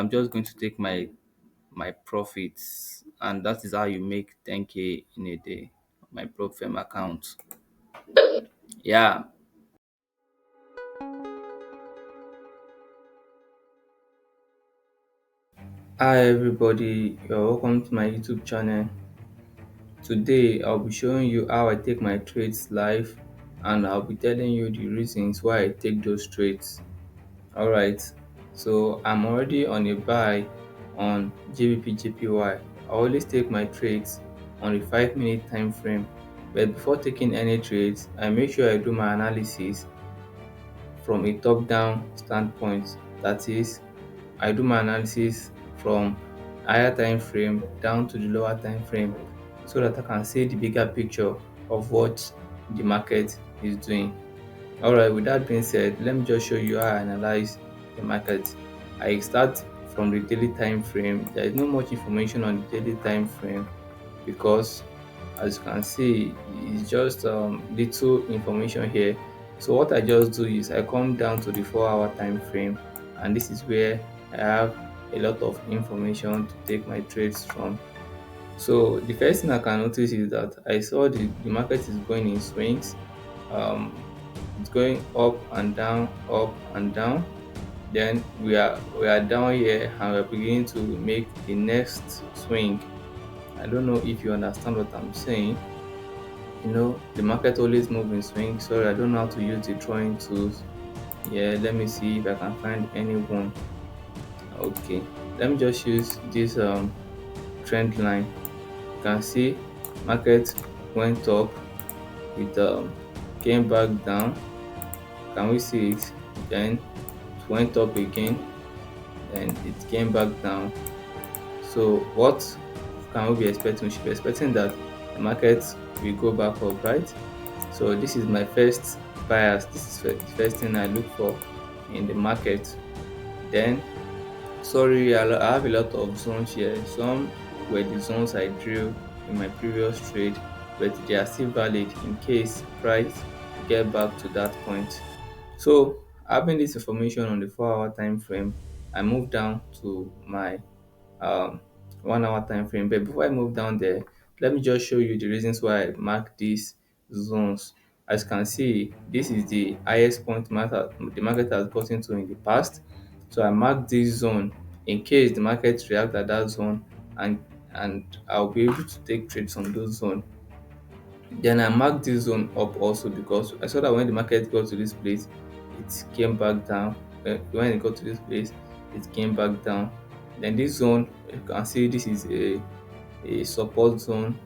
I'm just going to take my profits, and that is how you make 10K in a day. My Profem account. Yeah. Hi everybody, you're welcome to my YouTube channel. Today I'll be showing you how I take my trades live, and I'll be telling you the reasons why I take those trades. Alright, so I'm already on a buy on GBP JPY. I always take my trades on a 5 minute time frame, but before taking any trades, I make sure I do my analysis from a top down standpoint. That is, I do my analysis from higher time frame down to the lower time frame so that I can see the bigger picture of what the market is doing. Alright, with that being said, let me just show you how I analyze the market. I start from the daily time frame. There is not much information on the daily time frame because, as you can see, it's just little information here. So what I just do is I come down to the 4 hour time frame, and this is where I have a lot of information to take my trades from. So the first thing I can notice is that I saw the market is going in swings. um it's going up and down, up and down. Then we are down here, and we're beginning to make the next swing. I don't know if you understand what I'm saying. The market always moves in swing. Sorry, I don't know how to use the drawing tools. Yeah, let me see if I can find anyone. Okay, let me just use this trend line. You can see market went up, it came back down. Can we see it? Then it went up again, and it came back down. So what can we be expecting? We should be expecting that the market will go back up, right? So this is my first bias. This is the first thing I look for in the market. Then, sorry, I have a lot of zones here. Some were the zones I drew in my previous trade, but they are still valid in case price get back to that point. So having this information on the 4 hour time frame, I move down to my um 1 hour time frame. But before I move down there, let me just show you the reasons why I mark these zones. As you can see, this is the highest point the market has gotten to in the past. So I mark this zone in case the market react at that zone, and I'll be able to take trades on those zones. Then I marked this zone up also because I saw that when the market got to this place, it came back down. When it got to this place, it came back down. Then this zone, you can see this is a support zone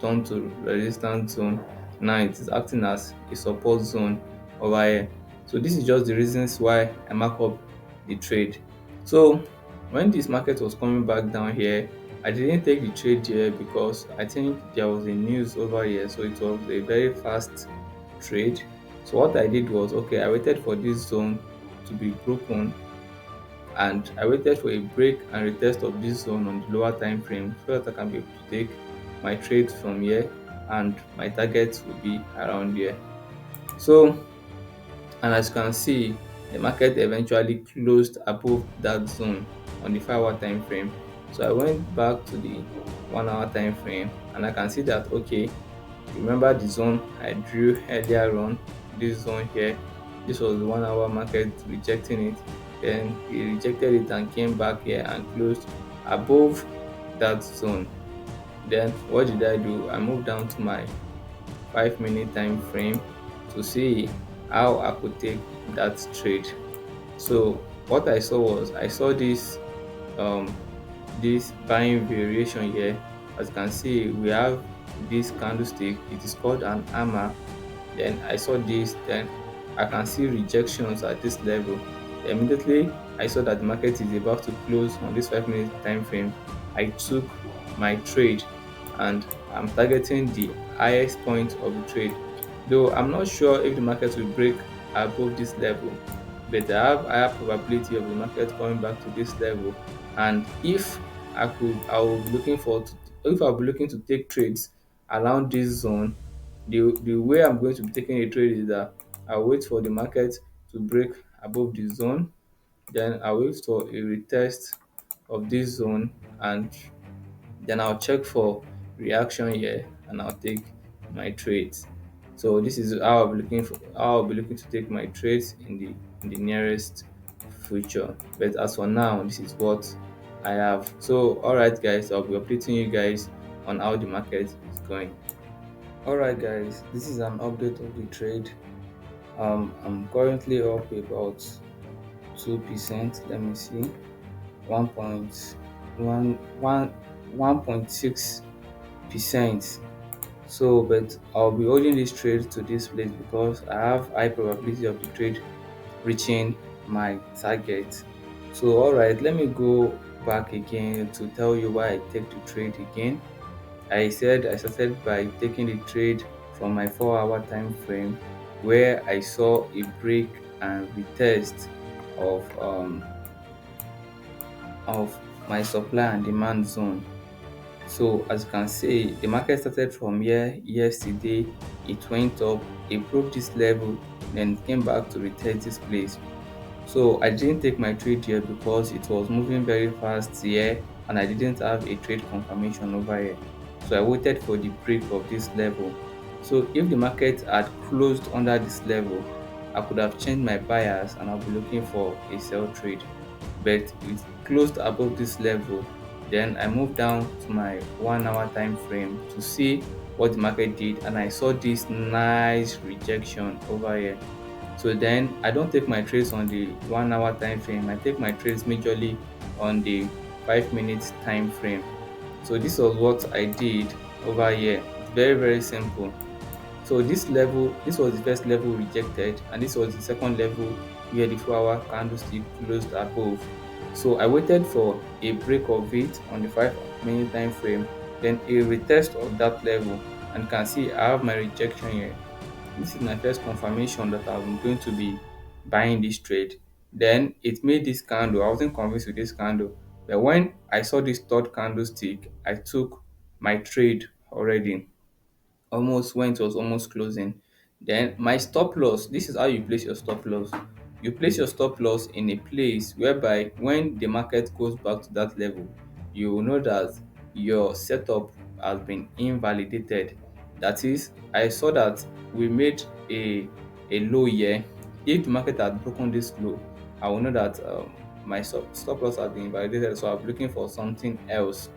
turned to resistance zone. Now it is acting as a support zone over here. So this is just the reasons why I mark up the trade. So when this market was coming back down here, I didn't take the trade here because I think there was a news over here, so it was a very fast trade. So what I did was, okay, I waited for this zone to be broken, and I waited for a break and retest of this zone on the lower time frame so that I can be able to take my trades from here, and my targets will be around here. So, and as you can see, the market eventually closed above that zone on the 5 hour time frame. So I went back to the 1 hour time frame, and I can see that, okay, remember the zone I drew earlier on, this zone here. This was the 1 hour market rejecting it. Then it rejected it and came back here and closed above that zone. Then what did I do? I moved down to my 5 minute time frame to see how I could take that trade. So what I saw was, I saw um this buying variation here. As you can see, we have this candlestick. It is called an hammer. Then I saw this. Then I can see rejections at this level. Immediately I saw that the market is about to close on this 5 minute time frame. I took my trade, and I'm targeting the highest point of the trade. Though I'm not sure if the market will break above this level, but I have higher probability of the market coming back to this level. And if I will be looking for if I'll be looking to take trades around this zone. The way I'm going to be taking a trade is that I'll wait for the market to break above the zone. Then I'll wait for a retest of this zone, and then I'll check for reaction here, and I'll take my trades. So this is how I'll be looking to take my trades in the nearest future. But as for now, this is what I have. So alright guys, I'll be updating you guys on how the market is going. Alright guys, this is an update of the trade. I'm currently up about 2%. Let me see. 1.6%. So, but I'll be holding this trade to this place because I have high probability of the trade reaching my target. So, all right, let me go back again to tell you why I take the trade again. I said I started by taking the trade from my 4-hour time frame where I saw a break and retest of um of my supply and demand zone. So as you can see, the market started from here yesterday. It went up, it broke this level, then it came back to retest this place. So I didn't take my trade here because it was moving very fast here and I didn't have a trade confirmation over here. So I waited for the break of this level. So if the market had closed under this level, I could have changed my bias and I'll be looking for a sell trade. But it closed above this level. Then I moved down to my 1 hour time frame to see what the market did, and I saw this nice rejection over here. So then I don't take my trades on the 1 hour time frame. I take my trades majorly on the 5 minutes time frame. So this was what I did over here. It's very, very simple. So this was the first level rejected, and this was the second level where the 4-hour candlestick closed above. So I waited for a break of it on the 5 minute time frame, then a retest of that level, and you can see I have my rejection here. This is my first confirmation that I'm going to be buying this trade. Then it made this candle. I wasn't convinced with this candle, but when I saw this third candlestick, I took my trade already, almost when it was almost closing. Then my stop loss, this is how you place your stop loss. You place your stop loss in a place whereby when the market goes back to that level, you will know that your setup has been invalidated. That is, I saw that we made a low here. If the market had broken this low, I will know that my stop loss has been invalidated, so I'm looking for something else.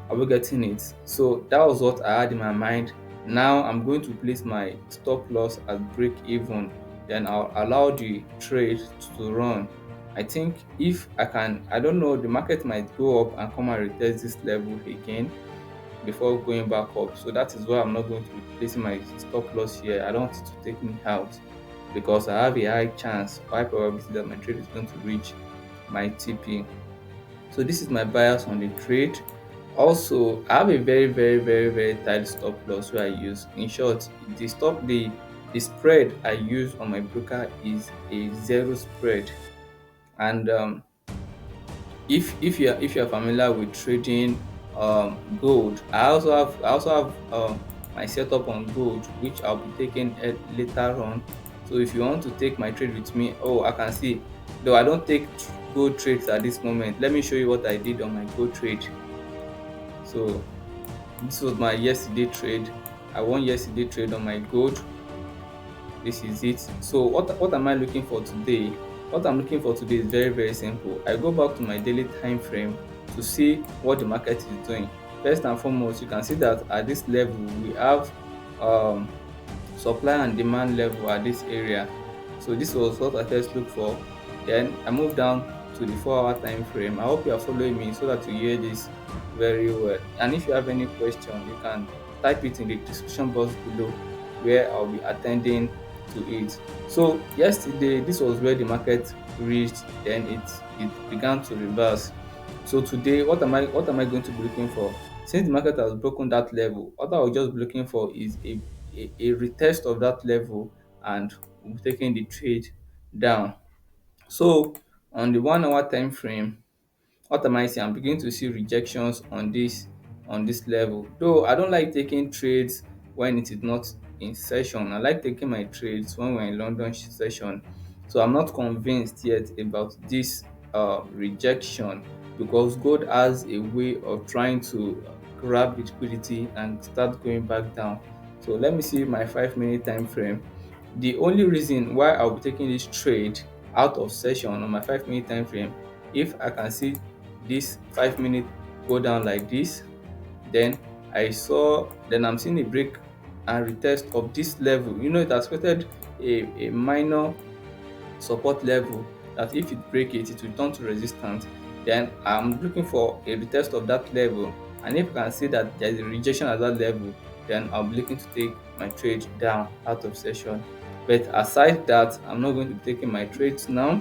Are we getting it? So that was what I had in my mind. Now I'm going to place my stop loss at break even. Then I'll allow the trade to run. I think if I can, I don't know, the market might go up and come and retest this level again before going back up. So that is why I'm not going to be placing my stop loss here. I don't want it to take me out because I have a high chance, high probability that my trade is going to reach my TP. So this is my bias on the trade. Also, I have a very, very, very, very tight stop loss where I use. In short, the spread I use on my broker is a zero spread. And if you're familiar with trading gold, I also have my setup on gold, which I'll be taking later on. So if you want to take my trade with me, oh, I can see, though I don't take gold trades at this moment. Let me show you what I did on my gold trade. So this was my yesterday trade. I won yesterday trade on my gold. This is it. So what am I looking for today? What I'm looking for today is very, very simple. I go back to my daily time frame to see what the market is doing. First and foremost, you can see that at this level we have um supply and demand level at this area. So this was what I first looked for. Then I moved down to the 4-hour time frame. I hope you are following me so that you hear this very well. And if you have any question, you can type it in the description box below where I'll be attending to it. So yesterday, this was where the market reached, then it began to reverse. So today, what am I going to be looking for? Since the market has broken that level, what I will just be looking for is a retest of that level, and we'll be taking the trade down. So on the 1 hour time frame, what am I seeing? I'm beginning to see rejections on this level. Though I don't like taking trades when it is not in session. I like taking my trades when we're in London session. So I'm not convinced yet about this rejection, because gold has a way of trying to grab liquidity and start going back down. So let me see my 5 minute time frame. The only reason why I'll be taking this trade out of session on my 5 minute time frame, if I can see this 5 minute go down like this, then I'm seeing a break and retest of this level. It has created a minor support level that if it break it, it will turn to resistance. Then I'm looking for a retest of that level, and if I can see that there is a rejection at that level, then I'll be looking to take my trade down out of session. But aside that, I'm not going to be taking my trades now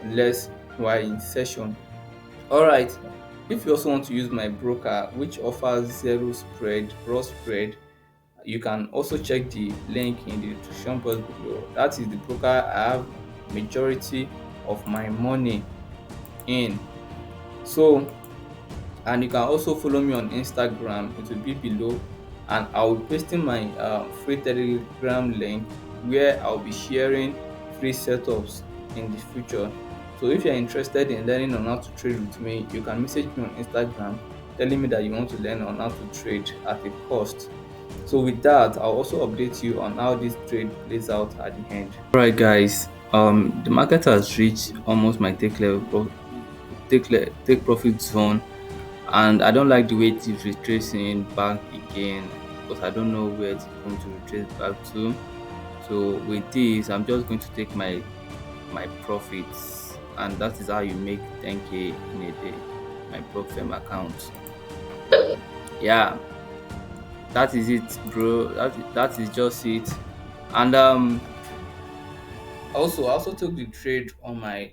unless we're in session. All right. If you also want to use my broker, which offers zero spread, raw spread, you can also check the link in the description box below. That is the broker I have majority of my money in. So, and you can also follow me on Instagram. It will be below, and I will be pasting my free Telegram link where I'll be sharing free setups in the future. So if you're interested in learning on how to trade with me, you can message me on Instagram telling me that you want to learn on how to trade at a cost. So with that, I'll also update you on how this trade plays out at the end. All right, guys. The market has reached almost my take profit zone, and I don't like the way it is retracing back again, because I don't know where it's going to retrace back to. So with this, I'm just going to take my profits, and that is how you make 10K in a day. My Propfem account. Yeah, that is it, bro. That is just it. And I also took the trade on my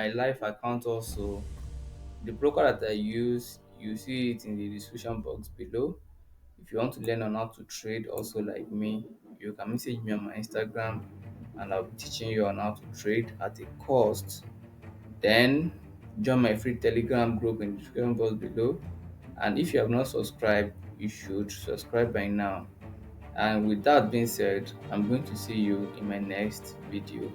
life account also. The broker that I use, you see it in the description box below. If you want to learn on how to trade also like me, you can message me on my Instagram, and I'll be teaching you on how to trade at a cost. Then join my free Telegram group in the description box below. And if you have not subscribed, you should subscribe by now. And with that being said, I'm going to see you in my next video.